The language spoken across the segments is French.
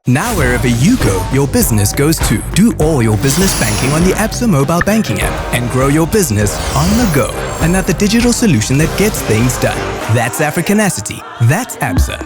Now wherever you go, your business goes too. Do all your business banking on the Absa mobile banking app and grow your business on the go. Another digital solution that gets things done. That's Africanacity. That's Absa.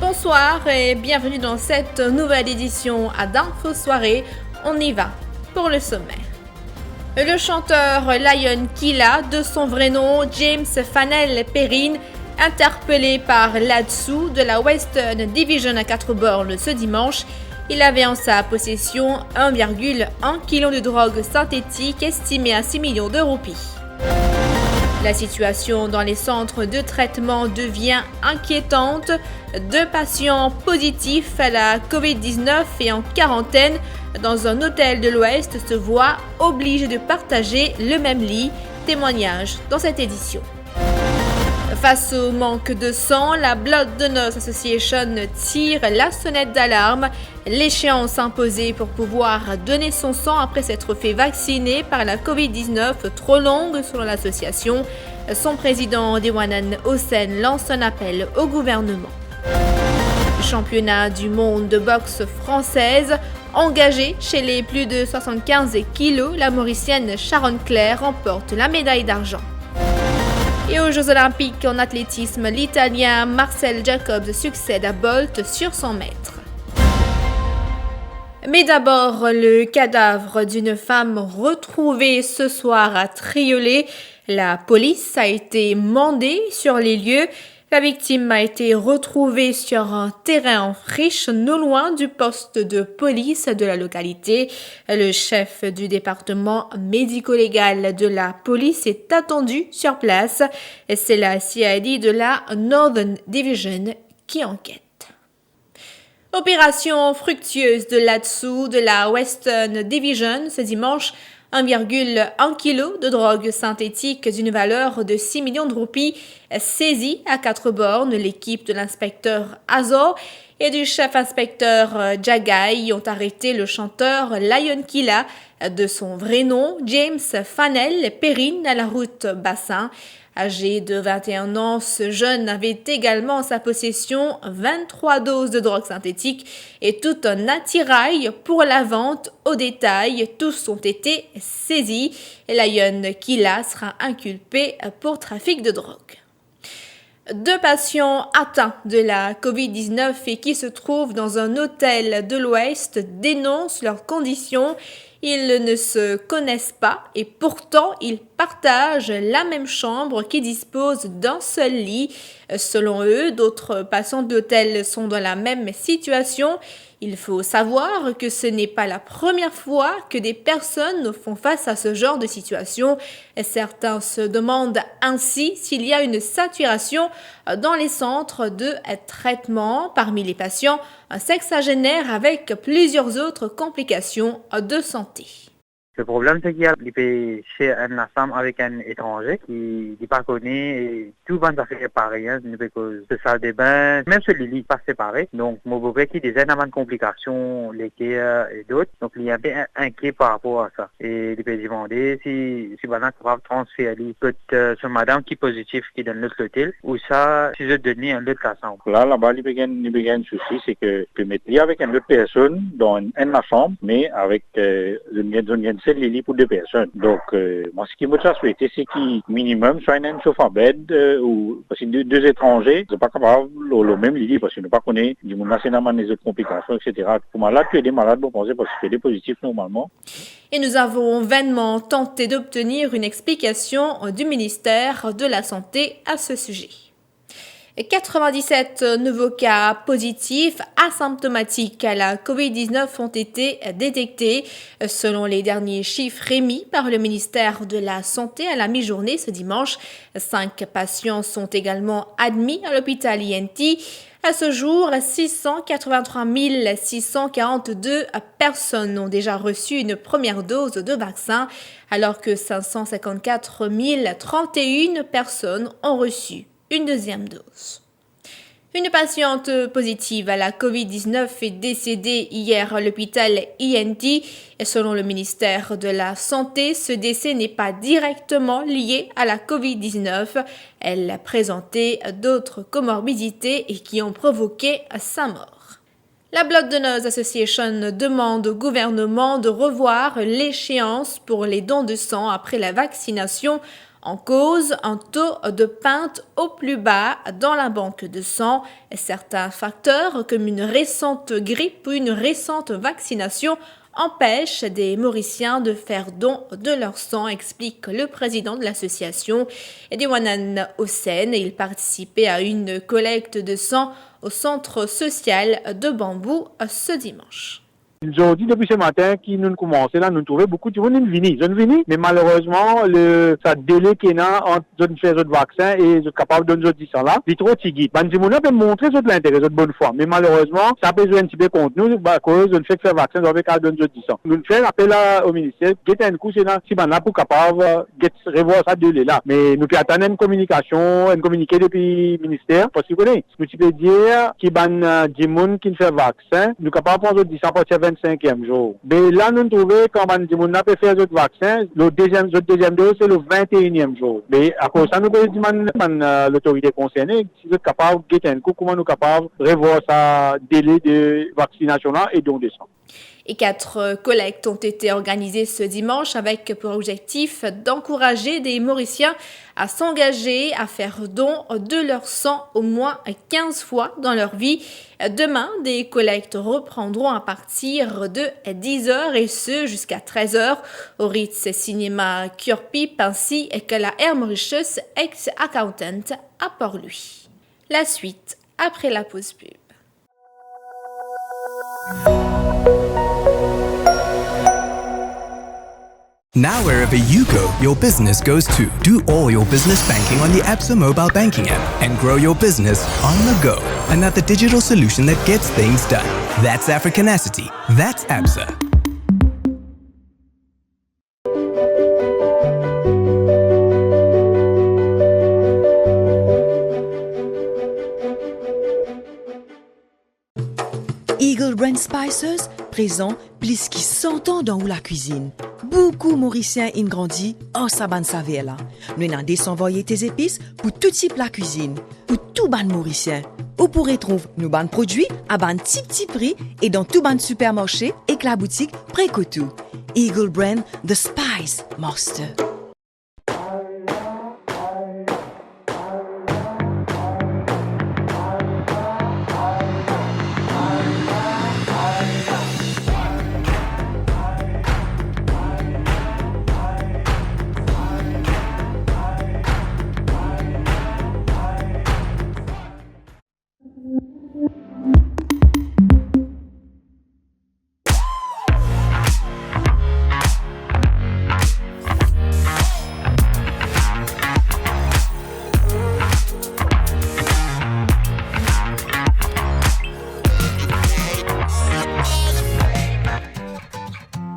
Bonsoir et bienvenue dans cette nouvelle édition à d'Info Soirée. On y va pour le sommaire. Le chanteur Lion Killa, de son vrai nom James Fanel Perrine, interpellé par l'ADSOU de la Western Division à 4 bornes ce dimanche. Il avait en sa possession 1,1 kg de drogue synthétique estimée à 6 millions de roupies. La situation dans les centres de traitement devient inquiétante. 2 patients positifs à la Covid-19 et en quarantaine dans un hôtel de l'Ouest se voient obligés de partager le même lit. Témoignage dans cette édition. Face au manque de sang, la Blood Donors Association tire la sonnette d'alarme. L'échéance imposée pour pouvoir donner son sang après s'être fait vacciner par la Covid-19 trop longue selon l'association. Son président Dewanan Hossein lance un appel au gouvernement. Championnat du monde de boxe française. Engagée chez les plus de 75 kilos, la Mauricienne Sharon Claire remporte la médaille d'argent. Et aux Jeux Olympiques en athlétisme, l'Italien Marcel Jacobs succède à Bolt sur 100 mètres. Mais d'abord, le cadavre d'une femme retrouvée ce soir à Triolet. La police a été mandée sur les lieux. La victime a été retrouvée sur un terrain en friche, non loin du poste de police de la localité. Le chef du département médico-légal de la police est attendu sur place. C'est la CID de la Northern Division qui enquête. Opération fructueuse de l'ADSOU de la Western Division ce dimanche. 1,1 kg de drogue synthétique d'une valeur de 6 millions de roupies saisie à 4 bornes. L'équipe de l'inspecteur Azor et du chef-inspecteur Jagai ont arrêté le chanteur Lion Killa, de son vrai nom James Fanel Perrine, à la route Bassin. Âgé de 21 ans, ce jeune avait également en sa possession 23 doses de drogue synthétique et tout un attirail pour la vente au détail. Tous ont été saisis. Lion Killa sera inculpé pour trafic de drogue. 2 patients atteints de la Covid-19 et qui se trouvent dans un hôtel de l'Ouest dénoncent leurs conditions. Ils ne se connaissent pas et pourtant ils partagent la même chambre qui dispose d'un seul lit. Selon eux, d'autres patients d'hôtel sont dans la même situation. Il faut savoir que ce n'est pas la première fois que des personnes font face à ce genre de situation. Certains se demandent ainsi s'il y a une saturation dans les centres de traitement. Parmi les patients, un sexagénaire avec plusieurs autres complications de santé. Le problème, c'est qu'il y a chez une femme avec un étranger qui n'est pas connu et tout va faire pareil, hein, de salle de bain, même celui-là pas séparé. Donc, mon beau-père qui disait qu'il y a des complications, l'équerre et d'autres. Donc, il y a un peu inquiet par rapport à ça. Et il peut demander si maintenant on va transférer ce madame qui est positif qui donne l'autre hôtel ou ça, si je donne un autre classant. Là-bas, il y a un souci, c'est que tu mets avec une autre personne dans une chambre, mais avec une seule lit pour 2 personnes. Donc, moi, ce qui me souhaité, c'est qu'il minimum soit une chauffe en bed ou parce que 2 étrangers, c'est pas capable le même lit parce qu'ils ne pas connaît du monde national des autres complications, etc. Pour malade, tu es des malades, bon, pensez parce que tu es des positifs normalement. Et nous avons vainement tenté d'obtenir une explication du ministère de la Santé à ce sujet. 97 nouveaux cas positifs asymptomatiques à la COVID-19 ont été détectés. Selon les derniers chiffres émis par le ministère de la Santé à la mi-journée ce dimanche, 5 patients sont également admis à l'hôpital INT. À ce jour, 683 642 personnes ont déjà reçu une première dose de vaccin, alors que 554 031 personnes ont reçu une deuxième dose. Une patiente positive à la COVID-19 est décédée hier à l'hôpital INT. Selon le ministère de la Santé, ce décès n'est pas directement lié à la COVID-19. Elle présentait d'autres comorbidités et qui ont provoqué sa mort. La Blood Donors Association demande au gouvernement de revoir l'échéance pour les dons de sang après la vaccination. En cause, un taux de pinte au plus bas dans la banque de sang. Certains facteurs, comme une récente grippe ou une récente vaccination, empêchent des Mauriciens de faire don de leur sang, explique le président de l'association, Diwanan Hossein. Il participait à une collecte de sang au centre social de Bambou ce dimanche. Aujourd'hui, depuis ce matin, qui nous commençons là, nous trouvons beaucoup de gens venus, mais malheureusement, ça délai qu'il y a entre de faire d'autres vaccins et de capable de nous dire là, c'est trop tigui. Bandimouna peut montrer l'intérêt, de bonne foi, mais malheureusement, ça peut jouer un petit peu contre nous, à cause de fait faire vaccin, avec à donner d'autres disant. Nous faisons appel au ministère, guetter un coup, c'est là, si là, pour capable, revoir ça délai là. Mais nous pouvons attendre une communication, un communiqué depuis le ministère, parce que vous connaissez, nous pouvons dire, qui ban Dimoun qui fait vaccin, nous capables de prendre 10 ans pour 25e jour. Mais là, nous trouvons quand on peut faire d'autres vaccins, le deuxième dose, c'est le 21e jour. Mais à cause de ça, nous pouvons demander l'autorité concernée, si vous êtes capable de guetter un coup, comment nous sommes capables de revoir ça délai de vaccination là et donc de sang. Et 4 collectes ont été organisées ce dimanche avec pour objectif d'encourager des Mauriciens à s'engager à faire don de leur sang au moins 15 fois dans leur vie. Demain, des collectes reprendront à partir de 10h et ce jusqu'à 13h au Ritz Cinéma Curpip ainsi que la Air Mauritius ex-accountant à Port-Louis. La suite après la pause pub. Now wherever you go, your business goes too. Do all your business banking on the Absa mobile banking app and grow your business on the go. And at the digital solution that gets things done. That's Africanacity. That's Absa. Eagle Brand Spices, présent plus qui 100 ans dans la cuisine. Beaucoup Mauriciens ont grandi en saban savela. Nous avons désenvoyé tes épices pour tout type la cuisine, pour tout ban Mauricien. Vous pourrez trouver nos ban produits à ban petit prix et dans tout ban supermarché et que la boutique Précotou. Eagle Brand, The Spice Master.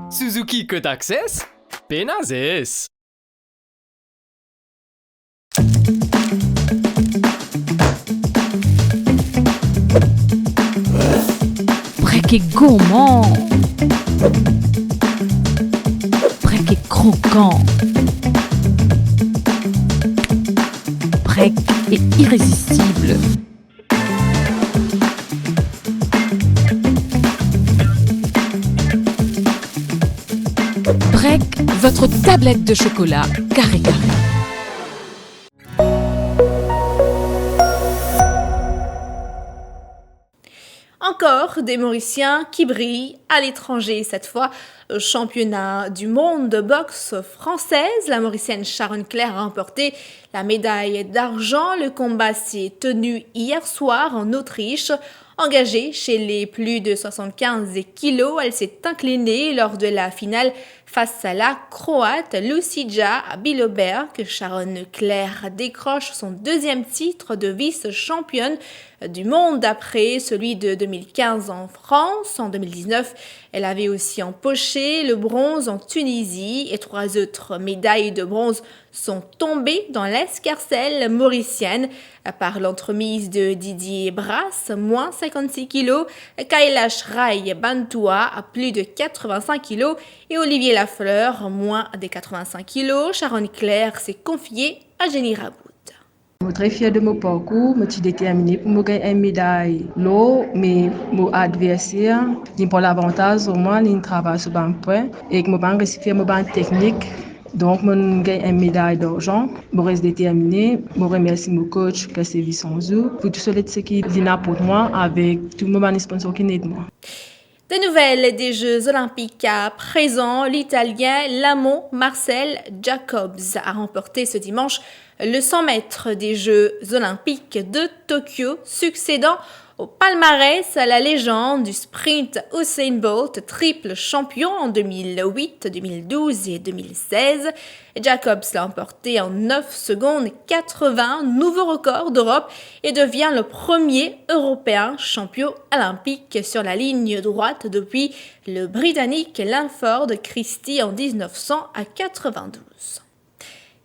Suzuki Code Access, Penazes. Break gourmand. Break croquant. Break est irrésistible. Break, votre tablette de chocolat carré. En Encore des Mauriciens qui brillent à l'étranger. Cette fois, au championnat du monde de boxe française, la Mauricienne Sharon Claire a remporté la médaille d'argent. Le combat s'est tenu hier soir en Autriche. Engagée chez les plus de 75 kilos, elle s'est inclinée lors de la finale face à la Croate Lucija Biloberg. Sharon Claire décroche son deuxième titre de vice-championne du monde après celui de 2015 en France. En 2019, elle avait aussi empoché le bronze en Tunisie et 3 autres médailles de bronze sont tombées dans l'escarcelle mauricienne par l'entremise de Didier Brasse, moins 56 kg, Kailash Rai Bantoua à plus de 85 kg et Olivier Lafleur, moins de 85 kg. Sharon Claire s'est confiée à Jenny Raboud. Je suis très fière de mon parcours, je suis déterminée pour gagner une médaille. Là, mais mon adversaire, il prend l'avantage au moins, il travaille sur un point et que je vais réussir à technique. Donc, je gagne une médaille d'argent. Je reste déterminée. Je remercie mon coach, c'est Vicenzo, pour tout ce qui vient pour moi avec tous mes sponsors qui aident moi. Des nouvelles des Jeux Olympiques à présent, l'Italien Lamont Marcel Jacobs a remporté ce dimanche le 100 mètres des Jeux Olympiques de Tokyo, succédant au palmarès à la légende du sprint Usain Bolt, triple champion en 2008, 2012 et 2016. Jacobs l'a emporté en 9 secondes 80, nouveau record d'Europe et devient le premier Européen champion olympique sur la ligne droite depuis le Britannique Linford Christie en 1992.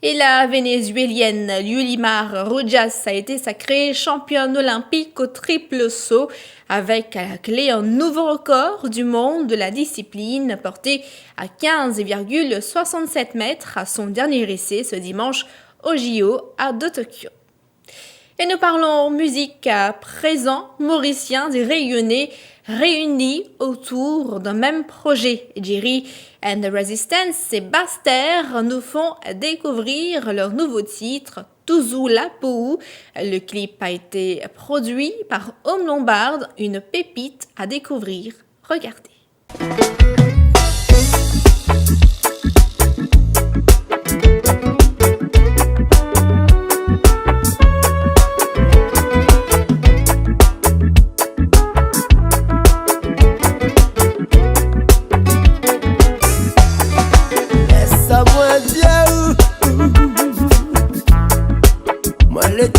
Et la Vénézuélienne Yulimar Rojas a été sacrée championne olympique au triple saut avec à la clé un nouveau record du monde de la discipline porté à 15,67 mètres à son dernier essai ce dimanche au JO de Tokyo. Et nous parlons musique à présent, Mauriciens et Réunionnais réunis autour d'un même projet. Jerry and the Resistance et Basse-Terre nous font découvrir leur nouveau titre, Toujours la Pou. Le clip a été produit par Homme Lombard, une pépite à découvrir. Regardez.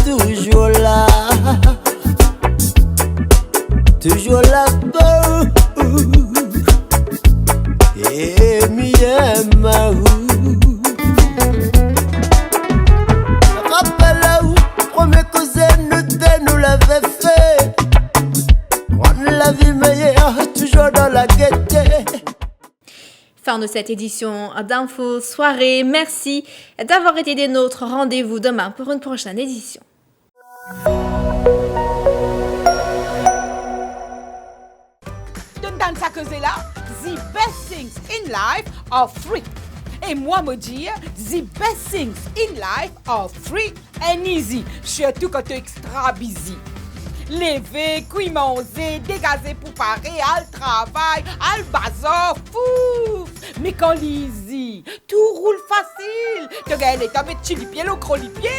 Toujours là, toujours là-bas, et m'aime. Rappelle-vous, premier cousin nous l'avait fait. Rendre la vie meilleure, toujours dans la gaieté. Fin de cette édition d'Info Soirée. Merci d'avoir été des nôtres. Rendez-vous demain pour une prochaine édition. Dans sa cause là, the best things in life are free. Et moi me dire, the best things in life are free and easy. Surtout quand tu es extra busy. Lever, cuire, manger, dégazer pour parer, al travail, al bazar, fou. Mais quand l'easy, tout roule facile. Tu gagnes les tables de chilipier, le crolipier.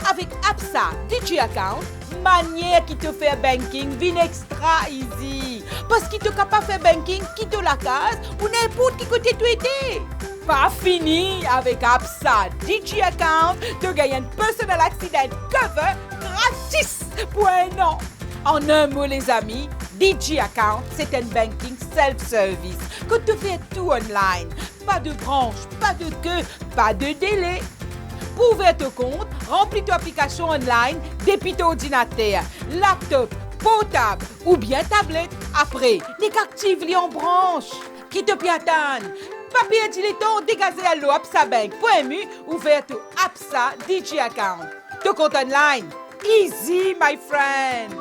Avec Absa DJ Account, manière qui te fait banking vient extra easy. Parce qu'il te capable de faire banking, qui te la case ou n'importe qui côté tu étais. Pas fini avec Absa DJ Account, tu gagnes un personal accident cover gratis pour un an. En un mot les amis, DJ Account c'est un banking self-service que tu fais tout online. Pas de branche, pas de queue, pas de délai. Pour ouvrir ton compte, remplis ton application online depuis ton ordinateur, laptop, portable ou bien tablette. Après, active les en branche. Qui te piatane? Papier dilettant dégazé à l'eau absabank.mu ouvert ton Absa DJ Account. Ton compte online. Easy, my friend.